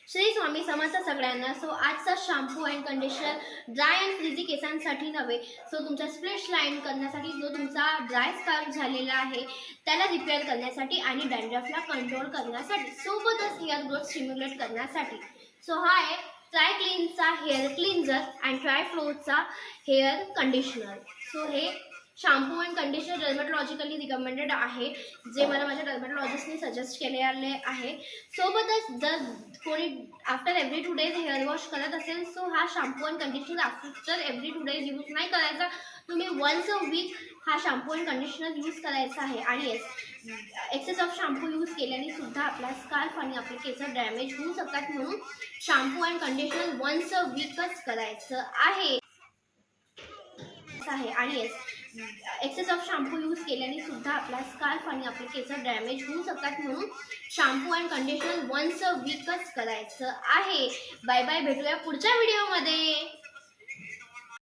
श्री स्वामी समर्थ सगळ्यांना. सो आजचा shampoo and conditioner dry and frizzy केसांसाठी नव्हे, सो तुमचा स्प्लिट लाईन करण्यासाठी, जो तुमचा ड्राय स्काल्प झालेला आहे त्याला रिपेअर करण्यासाठी आणि डॅन्ड्रफला कंट्रोल करण्यासाठी, सोबतच हेअर ग्रोथ स्टिम्युलेट करण्यासाठी. सो हा आहे ट्राय क्लीनचा हेअर क्लिन्झर अँड ट्राय फ्लोचा हेअर कंडिशनर. सो हे shampoo and conditioner dermatologically recommended आहे, जे मला माझ्या डर्मेटॉलॉजिस्टने सजेस्ट केलेले आहे. सोबतच जर कोणी after every 2 days hair wash करत असेल, सो हा shampoo and conditioner after every 2 days use नाही करायचा. तुम्ही वन्स अ वीक हा शॅम्पू अँड कंडिशनर यूज करायचा आहे. आणि एक्सेस ऑफ शॅम्पू यूज केल्याने सुद्धा आपला स्काल्प आणि आपले केस डॅमेज होऊ शकतात, म्हणून shampoo and conditioner once a वीकच करायचं आहे. आणि एक्सेस ऑफ शॅम्पू यूज केल्याने सुद्धा आपला स्काल्प आणि आपले केस डॅमेज होऊ शकतात, म्हणून shampoo and conditioner once a वीकच करायचं आहे. बाय बाय, भेटूया पुढच्या व्हिडिओमध्ये.